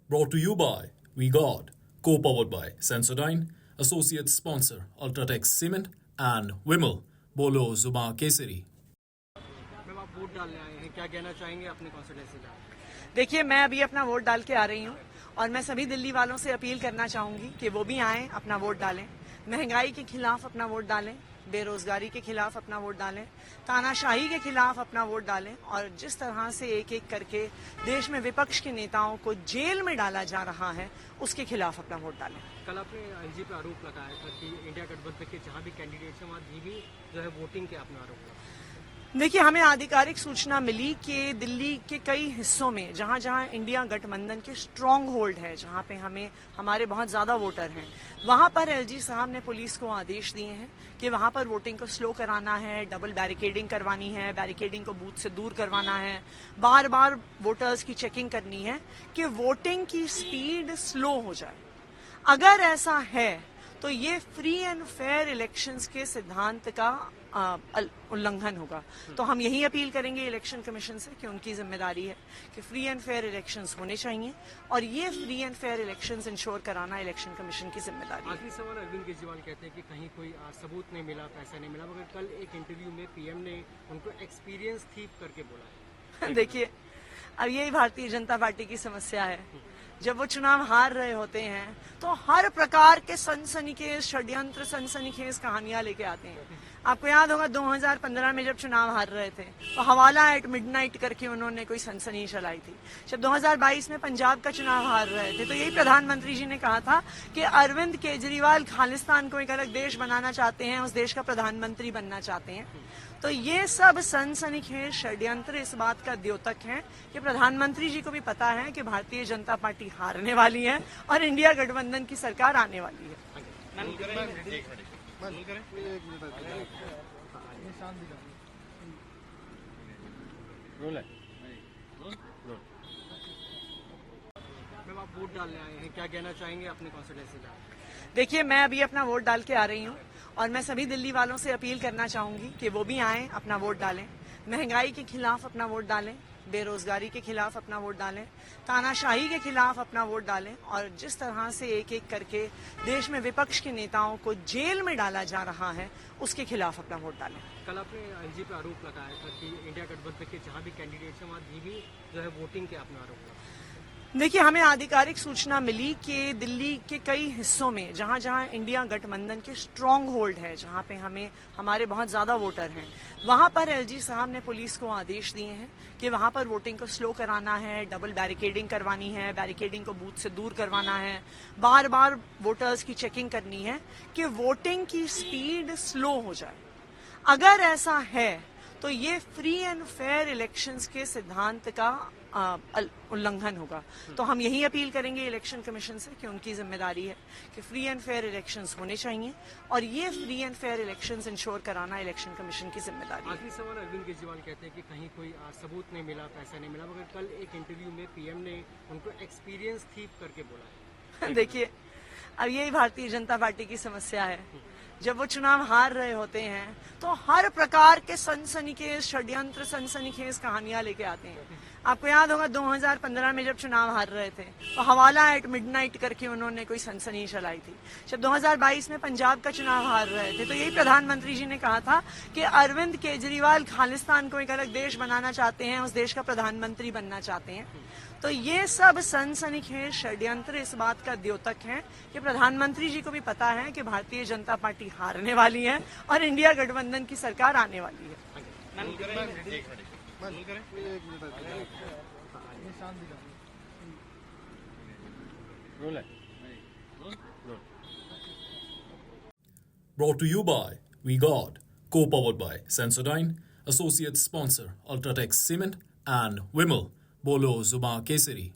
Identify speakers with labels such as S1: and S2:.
S1: Brought to you by We God, co-powered by Sensodyne, associate sponsor Ultratech Cement and Wimmel. बोलो जुबां Kesari.
S2: Ma'am, आप vote डालने आए हैं, क्या कहना चाहेंगे अपने कॉन्स्टिट्यूंसी का?
S3: देखिए, मैं अभी अपना वोट डाल के आ रही हूँ और मैं सभी दिल्ली वालों से अपील करना चाहूंगी कि वो भी आएं, अपना वोट डालें, महंगाई के खिलाफ अपना वोट डालें, बेरोजगारी के खिलाफ अपना वोट डालें, तानाशाही के खिलाफ अपना वोट डालें और जिस तरह से एक एक करके देश में विपक्ष के नेताओं को जेल में डाला जा रहा है उसके खिलाफ अपना वोट डालें।
S2: कल आपने एलजी पे आरोप लगाया था कि इंडिया गठबंधन के जहां भी कैंडिडेट्स हैं वहां भी जो है वोटिंग के आपने आरोप लगाया।
S3: देखिए, हमें आधिकारिक सूचना मिली कि दिल्ली के कई हिस्सों में जहां जहां इंडिया गठबंधन के स्ट्रांग होल्ड है, जहां पे हमारे बहुत ज्यादा वोटर हैं, वहां पर एलजी साहब ने पुलिस को आदेश दिए हैं कि वहां पर वोटिंग को स्लो कराना है, डबल बैरिकेडिंग करवानी है, बैरिकेडिंग को बूथ से दूर करवाना है, बार बार वोटर्स की चेकिंग करनी है कि वोटिंग की स्पीड स्लो हो जाए। अगर ऐसा है तो ये फ्री एंड फेयर इलेक्शंस के सिद्धांत का उल्लंघन होगा। तो हम यही अपील करेंगे इलेक्शन कमीशन से कि उनकी जिम्मेदारी है कि फ्री एंड फेयर इलेक्शंस होने चाहिए और ये free and fair elections ensure कराना इलेक्शन कमीशन की जिम्मेदारी है।
S2: आखिरी सवाल, अरविंद केजरीवाल कहते हैं कि कहीं कोई सबूत नहीं मिला, पैसा नहीं मिला, मगर कल एक इंटरव्यू में पीएम ने उनको एक्सपीरियंस थीप करके बोला है।
S3: देखिए, अब यही भारतीय जनता पार्टी की समस्या है। जब वो चुनाव हार रहे होते हैं तो हर प्रकार के सनसनीखेज षड्यंत्र, सनसनीखेज कहानियां लेके आते हैं। आपको याद होगा 2015 में जब चुनाव हार रहे थे तो हवाला एट मिडनाइट करके उन्होंने कोई सनसनी चलाई थी। जब 2022 में पंजाब का चुनाव हार रहे थे तो यही प्रधानमंत्री जी ने कहा था कि अरविंद केजरीवाल खालिस्तान को एक अलग देश बनाना चाहते हैं, उस देश का प्रधानमंत्री बनना चाहते हैं। तो ये सब सनसनीखेज षड्यंत्र इस बात का द्योतक है कि प्रधानमंत्री जी को भी पता है कि भारतीय जनता पार्टी हारने वाली है और इंडिया गठबंधन की सरकार आने वाली है।
S2: मैम, आप वोट डालने आए हैं, क्या कहना चाहेंगे अपने कॉन्स्टिट्यूंसी का?
S3: देखिए, मैं अभी अपना वोट डाल के आ रही हूँ और मैं सभी दिल्ली वालों से अपील करना चाहूंगी कि वो भी आएं, अपना वोट डालें, महंगाई के खिलाफ अपना वोट डालें, बेरोजगारी के खिलाफ अपना वोट डालें, तानाशाही के खिलाफ अपना वोट डालें और जिस तरह से एक एक करके देश में विपक्ष के नेताओं को जेल में डाला जा रहा है उसके खिलाफ अपना वोट डालें।
S2: कल आपने एलजी पे आरोप लगाया था कि इंडिया गठबंधन के जहां भी कैंडिडेट्स हैं वहां भी जो है वोटिंग के आपने आरोप लगाया।
S3: देखिए, हमें आधिकारिक सूचना मिली कि दिल्ली के कई हिस्सों में जहां जहां इंडिया गठबंधन के स्ट्रांग होल्ड है, जहां पे हमारे बहुत ज्यादा वोटर हैं, वहां पर एलजी साहब ने पुलिस को आदेश दिए हैं कि वहां पर वोटिंग को स्लो कराना है, डबल बैरिकेडिंग करवानी है, बैरिकेडिंग को बूथ से दूर करवाना है, बार बार वोटर्स की चेकिंग करनी है कि वोटिंग की स्पीड स्लो हो जाए। अगर ऐसा है तो ये फ्री एंड फेयर इलेक्शंस के सिद्धांत का उल्लंघन होगा। तो हम यही अपील करेंगे इलेक्शन कमीशन से कि उनकी जिम्मेदारी है कि फ्री एंड फेयर इलेक्शंस होने चाहिए और ये free and fair elections ensure कराना इलेक्शन कमीशन की जिम्मेदारी है।
S2: आखिरी सवाल, अरविंद केजरीवाल कहते हैं कि कहीं कोई सबूत नहीं मिला, पैसा नहीं मिला, मगर कल एक इंटरव्यू में पीएम ने उनको एक्सपीरियंस थीप करके बोला है।
S3: देखिए, अब यही भारतीय जनता पार्टी की समस्या है। जब वो चुनाव हार रहे होते हैं तो हर प्रकार के सनसनीखेज षड्यंत्र, सनसनीखेज कहानियां लेके आते हैं। आपको याद होगा 2015 में जब चुनाव हार रहे थे तो हवाला एट मिडनाइट करके उन्होंने कोई सनसनी चलाई थी। जब 2022 में पंजाब का चुनाव हार रहे थे तो यही प्रधानमंत्री जी ने कहा था कि अरविंद केजरीवाल खालिस्तान को एक अलग देश बनाना चाहते हैं, उस देश का प्रधानमंत्री बनना चाहते हैं। तो ये सब सनसनीखेज षड्यंत्र इस बात का द्योतक है कि प्रधानमंत्री जी को भी पता है कि भारतीय जनता पार्टी हारने वाली है और इंडिया गठबंधन की सरकार आने वाली है।
S1: Brought to you by We God, co-powered by Sensodyne, associate sponsor Ultratech Cement and Wimmel. बोलो जुबां केसरी।